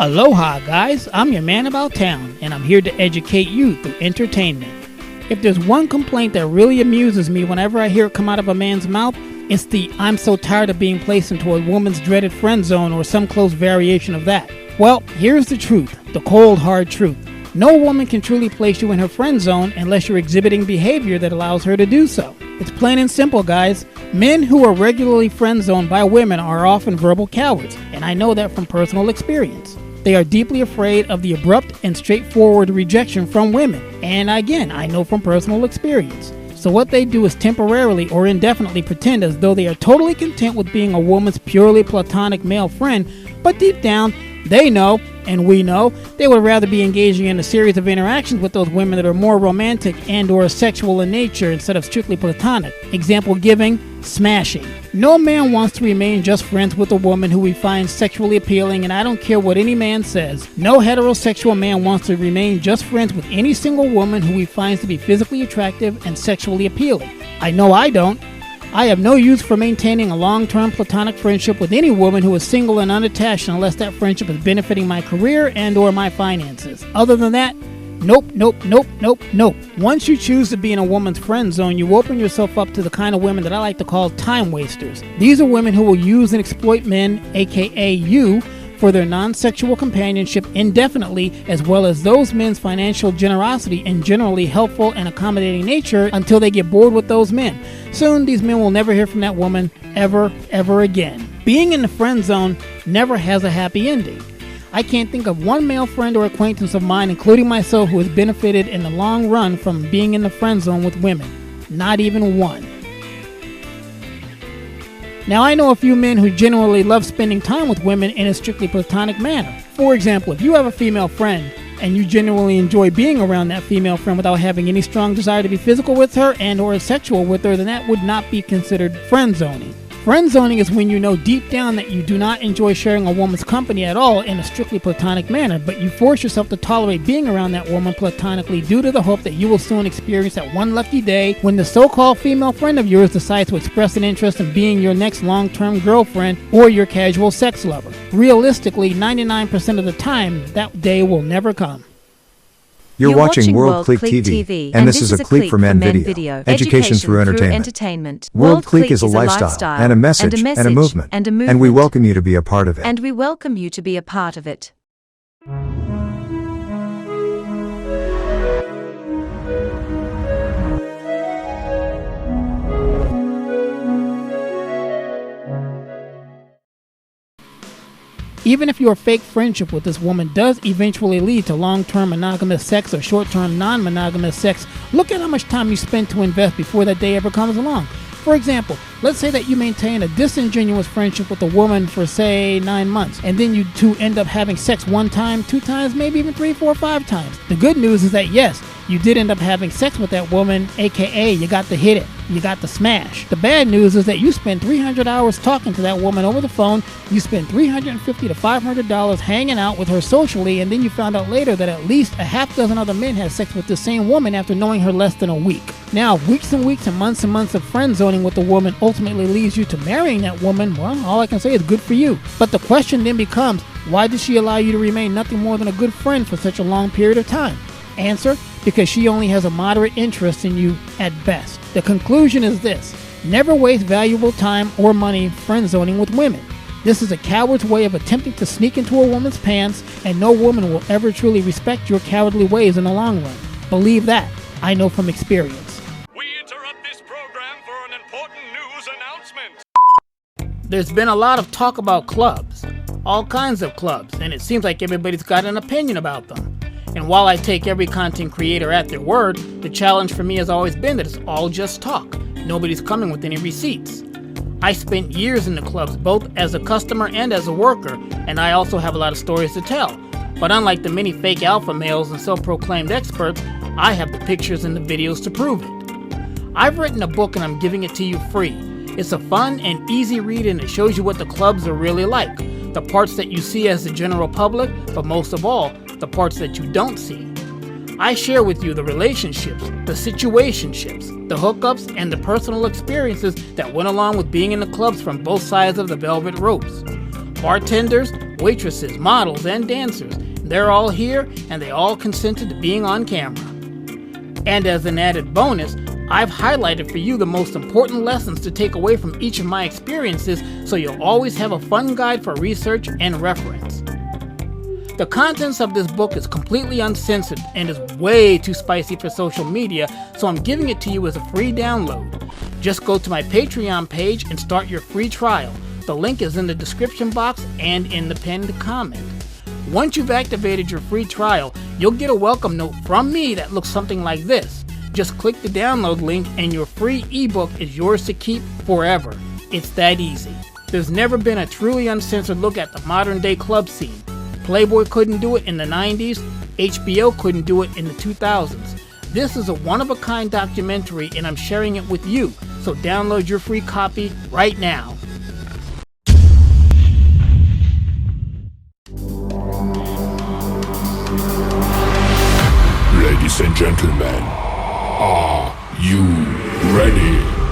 Aloha guys, I'm your man about town, and I'm here to educate you through entertainment. If there's one complaint that really amuses me whenever I hear it come out of a man's mouth, it's the "I'm so tired of being placed into a woman's dreaded friend zone" or some close variation of that. Well, here's the truth, the cold hard truth. No woman can truly place you in her friend zone unless you're exhibiting behavior that allows her to do so. It's plain and simple, guys. Men who are regularly friend zoned by women are often verbal cowards, and I know that from personal experience. They are deeply afraid of the abrupt and straightforward rejection from women, and again, I know from personal experience. So what they do is temporarily or indefinitely pretend as though they are totally content with being a woman's purely platonic male friend, but deep down, they know, and we know, they would rather be engaging in a series of interactions with those women that are more romantic and or sexual in nature instead of strictly platonic. Example giving, smashing. No man wants to remain just friends with a woman who he finds sexually appealing, and I don't care what any man says. No heterosexual man wants to remain just friends with any single woman who he finds to be physically attractive and sexually appealing. I know I don't. I have no use for maintaining a long-term platonic friendship with any woman who is single and unattached unless that friendship is benefiting my career and or my finances. Other than that, nope. Once you choose to be in a woman's friend zone, you open yourself up to the kind of women that I like to call time wasters. These are women who will use and exploit men, aka you, for their non-sexual companionship indefinitely, as well as those men's financial generosity and generally helpful and accommodating nature until they get bored with those men. Soon, these men will never hear from that woman ever again. Being in the friend zone never has a happy ending. I can't think of one male friend or acquaintance of mine, including myself, who has benefited in the long run from being in the friend zone with women. Not even one. Now, I know a few men who genuinely love spending time with women in a strictly platonic manner. For example, if you have a female friend and you genuinely enjoy being around that female friend without having any strong desire to be physical with her and or sexual with her, then that would not be considered friend zoning. Friend zoning is when you know deep down that you do not enjoy sharing a woman's company at all in a strictly platonic manner, but you force yourself to tolerate being around that woman platonically due to the hope that you will soon experience that one lucky day when the so-called female friend of yours decides to express an interest in being your next long-term girlfriend or your casual sex lover. Realistically, 99% of the time, that day will never come. You're watching World Clique TV, and this is a Clique For Men video. Education through entertainment. World Clique is a lifestyle, and a message, and a movement. And we welcome you to be a part of it. Even if your fake friendship with this woman does eventually lead to long-term monogamous sex or short-term non-monogamous sex, look at how much time you spend to invest before that day ever comes along. For example, let's say that you maintain a disingenuous friendship with a woman for, say, 9 months, and then you two end up having sex 1 time, 2 times, maybe even 3, 4, 5 times. The good news is that yes, you did end up having sex with that woman, aka you got to hit it, you got to smash. The bad news is that you spent 300 hours talking to that woman over the phone, you spent $350 to $500 hanging out with her socially, and then you found out later that at least a half dozen other men had sex with the same woman after knowing her less than a week. Now, weeks and weeks and months of friend zoning with the woman ultimately leads you to marrying that woman. Well, all I can say is good for you. But the question then becomes, why did she allow you to remain nothing more than a good friend for such a long period of time? Answer: because she only has a moderate interest in you at best. The conclusion is this: never waste valuable time or money friend zoning with women. This is a coward's way of attempting to sneak into a woman's pants, and no woman will ever truly respect your cowardly ways in the long run. Believe that. I know from experience. We interrupt this program for an important news announcement. There's been a lot of talk about clubs, all kinds of clubs, and it seems like everybody's got an opinion about them. And while I take every content creator at their word, the challenge for me has always been that it's all just talk. Nobody's coming with any receipts. I spent years in the clubs, both as a customer and as a worker, and I also have a lot of stories to tell. But unlike the many fake alpha males and self-proclaimed experts, I have the pictures and the videos to prove it. I've written a book and I'm giving it to you free. It's a fun and easy read, and it shows you what the clubs are really like. The parts that you see as the general public, but most of all, the parts that you don't see. I share with you the relationships, the situationships, the hookups, and the personal experiences that went along with being in the clubs from both sides of the velvet ropes. Bartenders, waitresses, models, and dancers. They're all here, and they all consented to being on camera. And as an added bonus, I've highlighted for you the most important lessons to take away from each of my experiences, so you'll always have a fun guide for research and reference. The contents of this book is completely uncensored and is way too spicy for social media, so I'm giving it to you as a free download. Just go to my Patreon page and start your free trial. The link is in the description box and in the pinned comment. Once you've activated your free trial, you'll get a welcome note from me that looks something like this. Just click the download link and your free ebook is yours to keep forever. It's that easy. There's never been a truly uncensored look at the modern day club scene. Playboy couldn't do it in the 90s, HBO couldn't do it in the 2000s. This is a one-of-a-kind documentary and I'm sharing it with you, so download your free copy right now. Ladies and gentlemen, are you ready?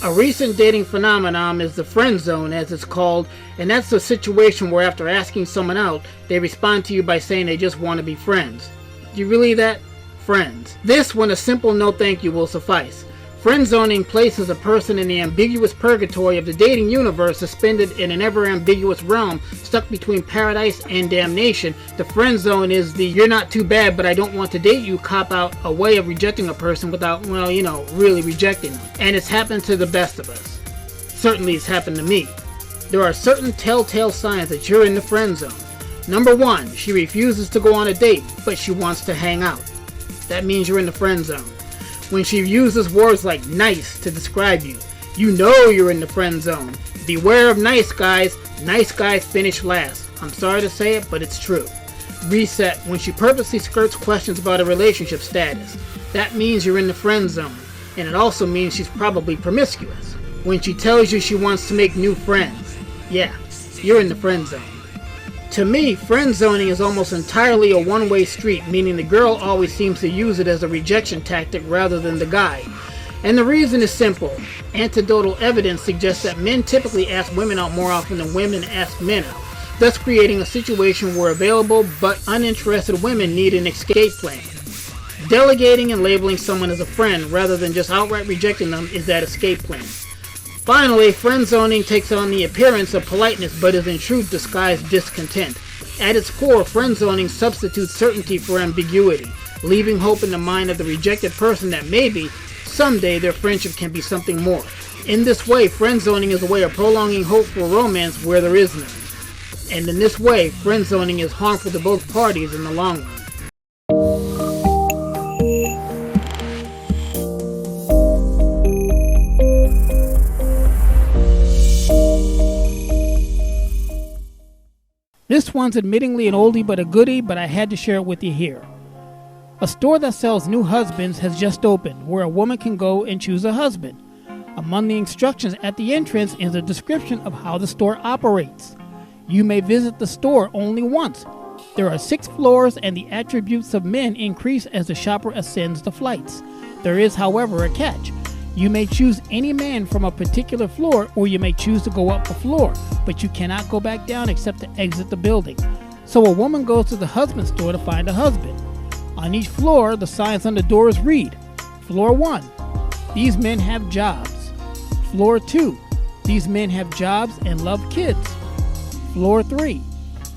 A recent dating phenomenon is the friend zone, as it's called, and that's a situation where after asking someone out, they respond to you by saying they just want to be friends. Do you believe that? Friends. This, when a simple no thank you will suffice. Friend zoning places a person in the ambiguous purgatory of the dating universe, suspended in an ever-ambiguous realm, stuck between paradise and damnation. The friend zone is the "you're not too bad but I don't want to date you" cop-out, a way of rejecting a person without, really rejecting them. And it's happened to the best of us. Certainly it's happened to me. There are certain telltale signs that you're in the friend zone. Number 1, she refuses to go on a date, but she wants to hang out. That means you're in the friend zone. When she uses words like nice to describe you, you know you're in the friend zone. Beware of nice guys. Nice guys finish last. I'm sorry to say it, but it's true. Reset. When she purposely skirts questions about a relationship status, that means you're in the friend zone. And it also means she's probably promiscuous. When she tells you she wants to make new friends, yeah, you're in the friend zone. To me, friend zoning is almost entirely a one-way street, meaning the girl always seems to use it as a rejection tactic rather than the guy. And the reason is simple. Anecdotal evidence suggests that men typically ask women out more often than women ask men out, thus creating a situation where available but uninterested women need an escape plan. Delegating and labeling someone as a friend rather than just outright rejecting them is that escape plan. Finally, friend zoning takes on the appearance of politeness but is in truth disguised discontent. At its core, friend zoning substitutes certainty for ambiguity, leaving hope in the mind of the rejected person that maybe, someday, their friendship can be something more. In this way, friend zoning is a way of prolonging hope for romance where there is none. And in this way, friend zoning is harmful to both parties in the long run. This one's admittingly an oldie but a goodie, but I had to share it with you here. A store that sells new husbands has just opened, where a woman can go and choose a husband. Among the instructions at the entrance is a description of how the store operates. You may visit the store only once. There are 6 floors, and the attributes of men increase as the shopper ascends the flights. There is, however, a catch. You may choose any man from a particular floor, or you may choose to go up a floor, but you cannot go back down except to exit the building. So a woman goes to the husband store to find a husband. On each floor, the signs on the doors read, Floor 1, these men have jobs. Floor 2, these men have jobs and love kids. Floor 3,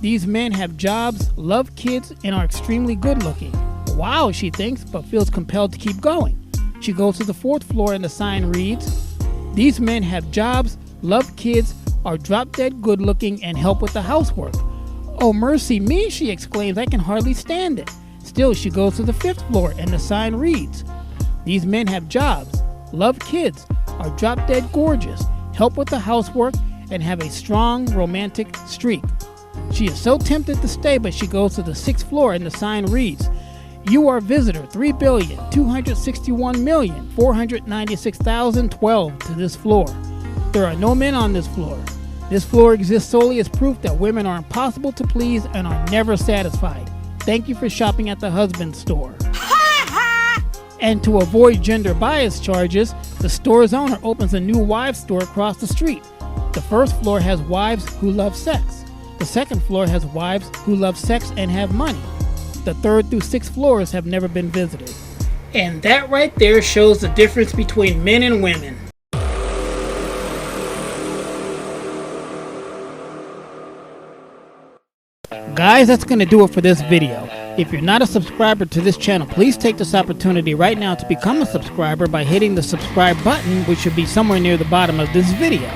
these men have jobs, love kids, and are extremely good looking. Wow, she thinks, but feels compelled to keep going. She goes to the 4th floor and the sign reads, these men have jobs, love kids, are drop-dead good-looking, and help with the housework. Oh, mercy me, she exclaims, I can hardly stand it. Still, she goes to the 5th floor and the sign reads, these men have jobs, love kids, are drop-dead gorgeous, help with the housework, and have a strong romantic streak. She is so tempted to stay, but she goes to the 6th floor and the sign reads, you are visitor 3,261,496,012 to this floor. There are no men on this floor. This floor exists solely as proof that women are impossible to please and are never satisfied. Thank you for shopping at the husband store. And to avoid gender bias charges, the store's owner opens a new wives store across the street. The 1st floor has wives who love sex. The 2nd floor has wives who love sex and have money. The 3rd through 6th floors have never been visited. And that right there shows the difference between men and women. Guys, that's going to do it for this video. If you're not a subscriber to this channel, please take this opportunity right now to become a subscriber by hitting the subscribe button, which should be somewhere near the bottom of this video.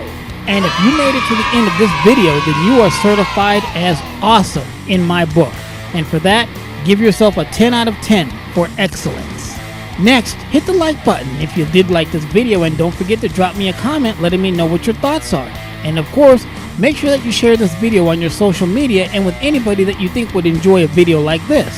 And if you made it to the end of this video, then you are certified as awesome in my book. And for that, give yourself a 10 out of 10 for excellence. Next, hit the like button if you did like this video, and don't forget to drop me a comment letting me know what your thoughts are. And of course, make sure that you share this video on your social media and with anybody that you think would enjoy a video like this.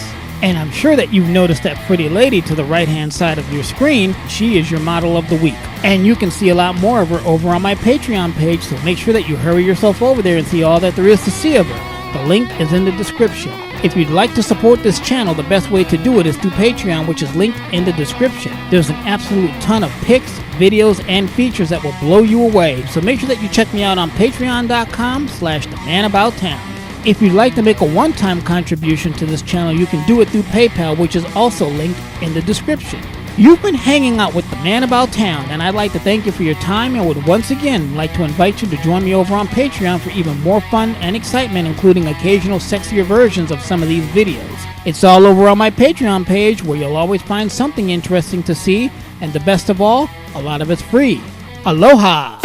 And I'm sure that you've noticed that pretty lady to the right hand side of your screen. She is your model of the week. And you can see a lot more of her over on my Patreon page, so make sure that you hurry yourself over there and see all that there is to see of her. The link is in the description. If you'd like to support this channel, the best way to do it is through Patreon, which is linked in the description. There's an absolute ton of pics, videos, and features that will blow you away. So make sure that you check me out on patreon.com/themanaboutown. If you'd like to make a one-time contribution to this channel, you can do it through PayPal, which is also linked in the description. You've been hanging out with the man about town, and I'd like to thank you for your time and would once again like to invite you to join me over on Patreon for even more fun and excitement, including occasional sexier versions of some of these videos. It's all over on my Patreon page, where you'll always find something interesting to see, and the best of all, a lot of it's free. Aloha!